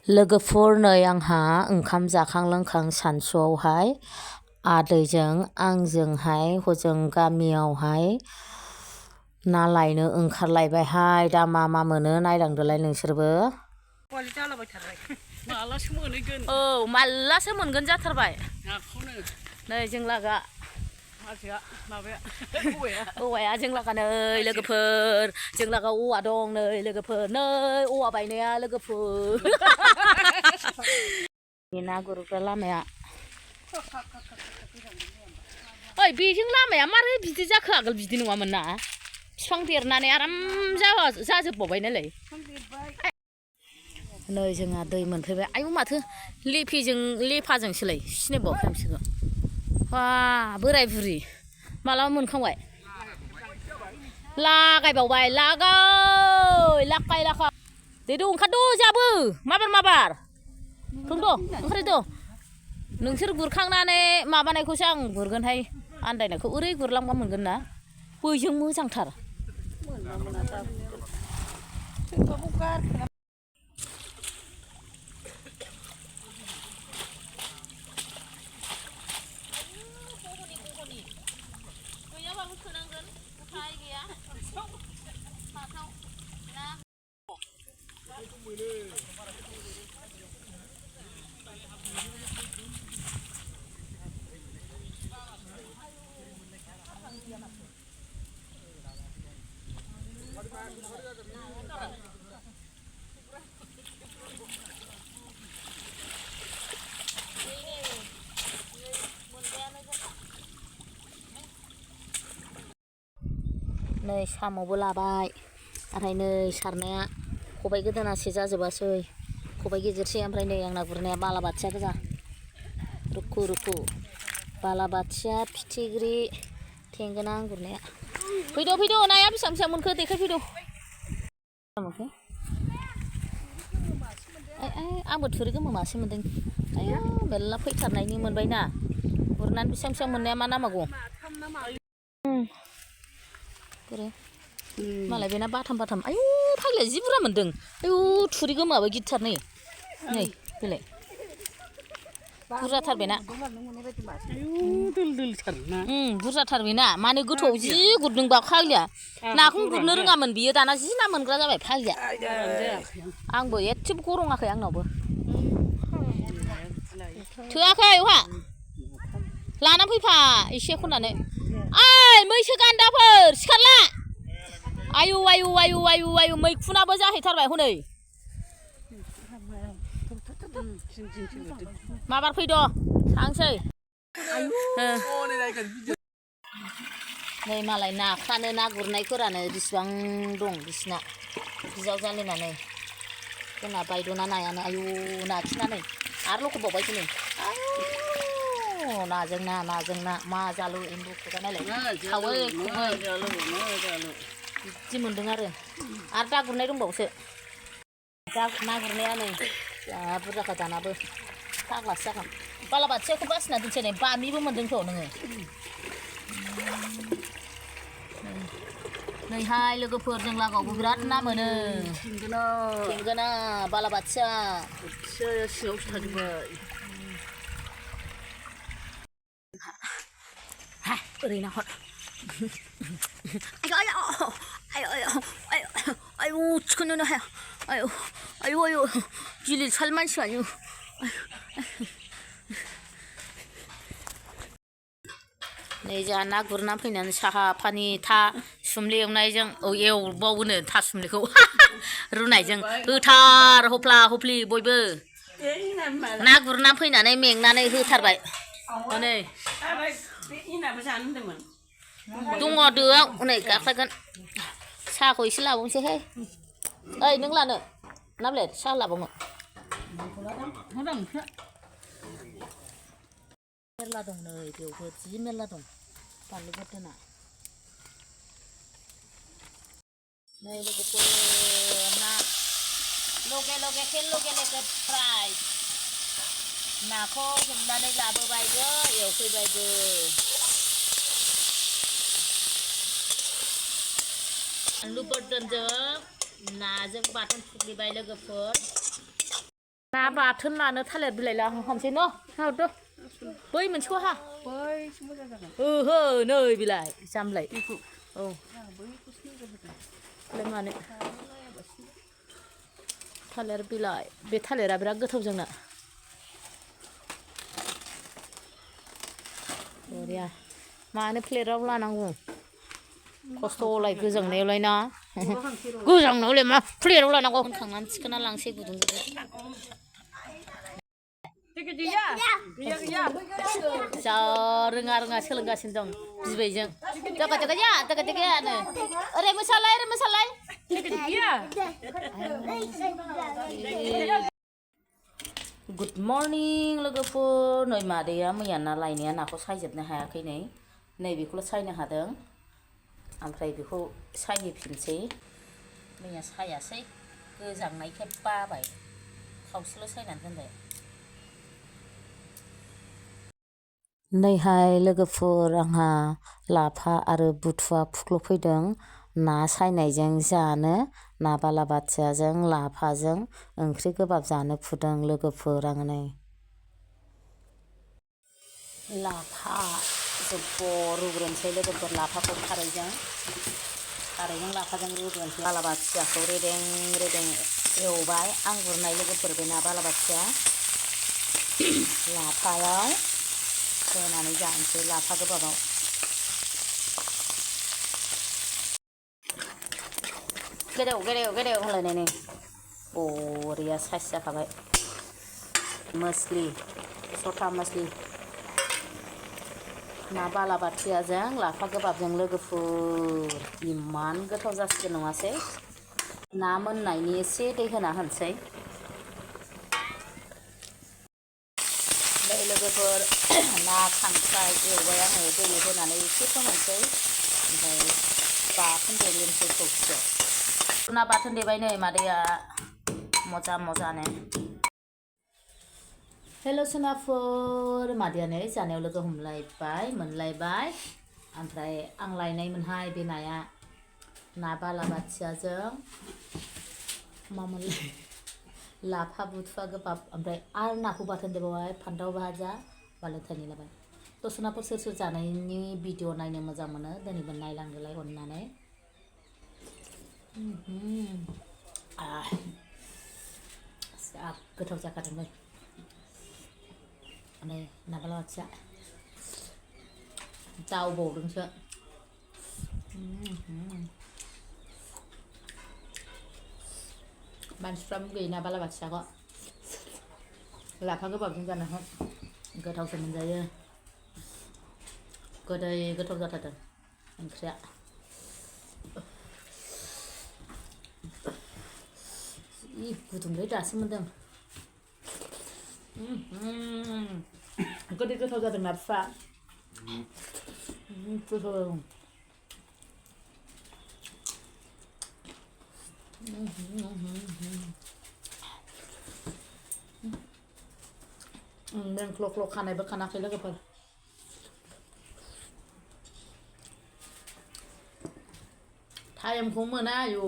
लोगोफोर नै आंहा ओंखाम जाखां लोंखां सानसुआवहाय आदैजों आंजोंहाय हजों गामियावहाय ना लायनो ओंखारलायबायहाय। दा मा मोनो नायलांदोलाय नोंसोरबो। मालासो मोनहैगोन? औ मालासो मोनगोन जाथारबाय नाखौनो। नै जों लागा हाजोआ माबाया औवाया जों लागा नै लोगोफोर जों लागा औवा दं नै लोगोफोर नै औवा बायनाया लोगोफोर बे ना गुरग्रा लामाया ओइ बेजों लामाया मारै बिदि जाखो? आगोल बिदि नङामोन ना, बिफां देरनानै आराम जाजोबबावबाय नालाय। नै जोंहा दै मोनफैबाय। आयौ माथो लेफाजोंसोलाय सिनायबावाखै आं बिसोरखौ। बा बोराय बुरि मालाबा मोनखांबाय? लागायबावबाय लागाय दे द' ओंखारद' जाबो माबार ओंखारद' नोंसोर गुरखांनानै माबानायखौसो आं गुरगोनहाय। आन्दायनायखौ ओरै गुरलांबा मोनगोन ना। बैजों मोजांथार। नै साम'बो लाबाय। नाथाय नै सारनाया खबाइ गोदोनासे जाजोबासै, खबाइ गेजेरसे। ओमफ्राय नै आंना गुरनाया बालाबाथिया गोजा रुखु बालाबाथिया फिथिख्रि थेंगोना आं गुरनाया। फैद' नाया बेसेबां मोनखो देखायफैद'। आंबो थुरि गोमो मासे मोनदों। आयौ मेरला फैथारनायनि मोनबायना गुरनानै बेसेबां मोननाया मा नांबावगौ। मालाय बेना बाथाम आयु फाग्लाया जि बुरजा मोनदों। आयु थुरि गोमाबो गिदिरथार नै बेलाय बुरजाथार बेना। बुरजाथार बेना माने गोथौआव जि गुरदोंबा फाग्लिया। नाखौनो गुरनो रोङामोन बियो, दाना जि ना मोनग्रा जाबाय फाग्लिया। आंबो एसेबो गरङाखै आंनावबो। थोआखै अहा लाना फैफा एसे खननानै। ओइ मैसो गान्दाफोर सिखारला। आयु मैखुनाबो जाहैथारबाय हनै। माबार फैद' थांसै। नै मालाय नाफ्रानो ना गुरनायफोरानो बिसिबां दं बिसिना बिजावजालिनानै। जोंना बायद'ना नायानो आयु नाखिनानै आरो लखबबावबायसो नै। नाजों ना मा जालु एम्बु खुगानायलाय खावै बिदि मोनदों आरो दा गुरनाय दंबावोसो। दा ना गुरनाया नै जा बुरजाखा दानाबो फाग्लासो जागोन। बालाबाथियाखौ बासिना दोनसै नै बामिबो मोनदोंथ' नोङो। नैहाय लोगोफोर जों लागावबो बिराद ना मोनो। थेंगोना बालाबाथिया सिङावसो थाजोब्बाय। ओरै नाहर आयु थिखोनोनो हाया। आयु गिलिर साल मानसि आयु। नै जोंहा ना गुरना फैनानै साहा फानि थासुमलि एवनायजों एवबावोनो थासुमलिखौ रुनायजों होथार हफ्ला हफ्लि बयबो। ना गुरना फैनानै मेंनानै होथारबाय हनै। दङ दोआव हनै गाख्लायगोन। साहाखौ एसे लाबावनोसैहाय। ओइ नों लानो ना ब्लेड साहा लाबावनो? मेरला दं नै बेयावबो जि मेरला दं बानलु बोरदोना। नै लोगोफोर ना लगे फ्राय नाखौ हमनानै लाबोबायबो एवफैबायबो। बानलु बोरदोनजों नाजों बाथोन फुग्लिबाय लोगोफोर। ना बाथोन लानो थालिर बिलाइ लांफानोसै न' हावदो बै मोनसेखौ हा बैसो मोजां जागोन ओहो नै बिलाइ जामलाय बेखौ औ बैखौसो नोजोर होदों लाय मानो लायाबासिनो थालिर बिलाइ बे थालिरा बिराद गोथाव जोंना बरिया मानो प्लेटाव लानांगौ खस्थ'लाय गोजांनायावलाय ना गोजांनायावलाय मा प्लेटाव लानांगौ होनखांनानै थिखोना लांसै गुदुं जा रोङा सोलोंगासिनो दं बिबैजों जागा जानो ओरै मोसालाय गुड मर्निं लोगोफोर नै मादैया मैया ना लायनाया नाखौ सायजोबनो हायाखै नै बेखौल' सायनो हादों ओमफ्राय बेखौ सायहैफिनसै मैया सायासै गोजांनायखाय बाबाय खावसेल' सायनानै दोनबाय नैहाय लोगोफोर आंहा लाफा आरो बुथुवा फुख्ल'फैदों ना सायनायजों जानो ना बालाबाथियाजों लाफाजों ओंख्रि गोबाब जानो फुदों लोगोफोर आङो नै लाफा जब्ब' रुग्रोनोसै लोगोफोर लाफाखौ खारैजों लाफाजों रुग्रोनोसै बालाबाथियाखौ रेदें एवबाय आं गुरनाय लोगोफोर बे ना बालाबाथिया लाफायाव होनानै जानोसै लाफा गोबाबाव गेदेव होनलायनायनि बरिया साइस जाखाबाय सथा मस्लि ना बालाबाथियाजों लाफा गोबाबजों लोगोफोर इमान गोथाव जासिगोन नङासै ना मोननायनि एसे दै होना होनोसै लोगोफोर ना खांख्राय एवबाय आङो दै होनानै एसे फोमोनसै ओमफ्राय बाथोन देग्लिनोसै थौसियाव ना बाथोन देबाय नै मादैया मोजानो हेल' सोनाफोर मादैया नै जानायाव लोगो मोनलायबाय ओमफ्राय आं लायनायमोनहाय बे नाया ना बालाबाथियाजों मामोनलाय लाफा बुथुवा गोबाब ओमफ्राय आरो नाखौ बाथोन देबावबाय फान्थाव भाजा बानलु थाइनै लाबाय दसनाफोर सोर जानायनि भिडिअ नायनो मोजां मोनो दिनैबो नायलांदोलाय अननानै जा गोथाव जाखादोंलै नै ना बालाबाथिया जावबावदोंसो मानसिफ्रा मुगैयो ना बालाबाथियाखौ लाफा गोबाबजों जानो गोथावसो मोनजायो गोथाव जाथारदों ओंख्रिया गुदुंलै दासो मोनदों गोथाव जादों ना फिफा क्ल' खानायबो खानाखै लोगोफोर टाइमखौ मोना आयु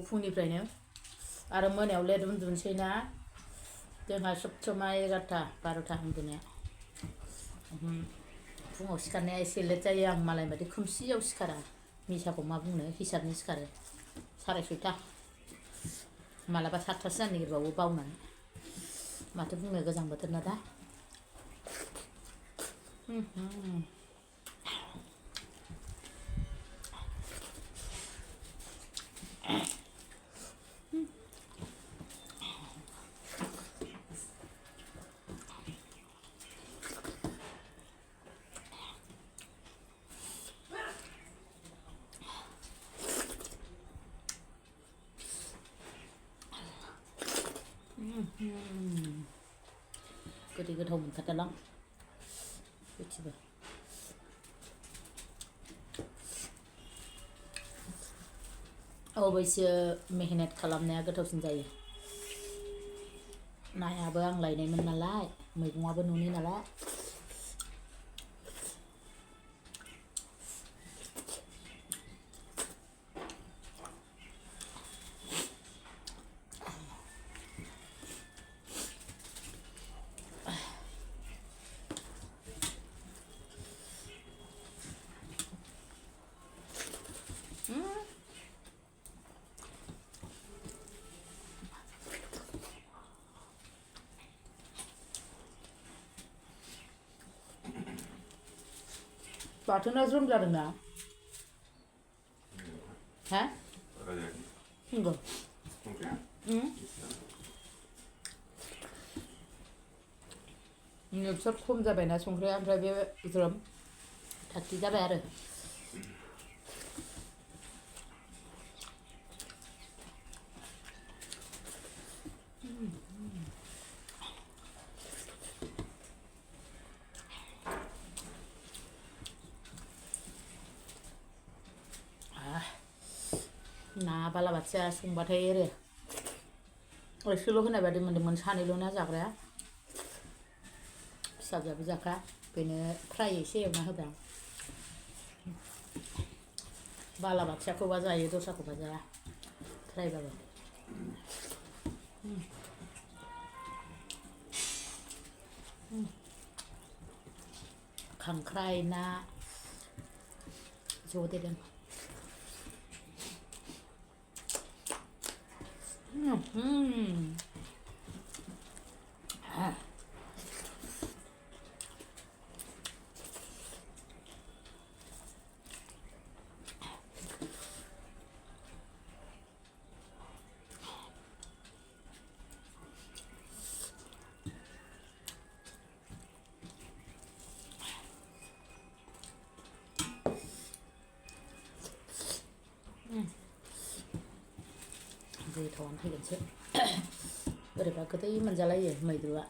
फुंनिफ्रायनो आरो मोनायाव लेट उन्दुनोसै ना जोंहा सब समाय 11टा 12टा उन्दुनाया फुङाव सिखारनाया एसे लेट जायो आं मालाय बायदि खोमसियाव सिखारा मिसाखौ मा बुंनो हिसाबनि सिखारो 6:30 मालाबा 7टासो जानो नागिरबावो बावनानै माथो बुंनो गोजां बोथोर ना दा गोथाव मोनथारदोंलां बेथिबो अबयसे मेहनत खालामनाया गोथावसिन जायो नायाबो आं लायनायमोन नालाय मैगङाबो न'नि नालाय बाथोना ज्रोम जादोंना हा नंगौ नोंसोर खम जाबायना संख्रिया ओमफ्राय बे ज्रोम थाख्रि जाबाय आरो ना बालाबाथिया संबाथाय आरो एसेल' होनाय बादि मोन्दोंमोन सानैल' ना जाग्राया फिसाजोआबो जाखा बेनो फ्राय एसे एवना होदों बालाबाथियाखौबा जायो दस्राखौबा जाया फ्रायबाबो खांख्राइ ना ज' देदों गोथावानो फैगोनसो बोरैबा गोदै मोनजालायो मैद्रुआ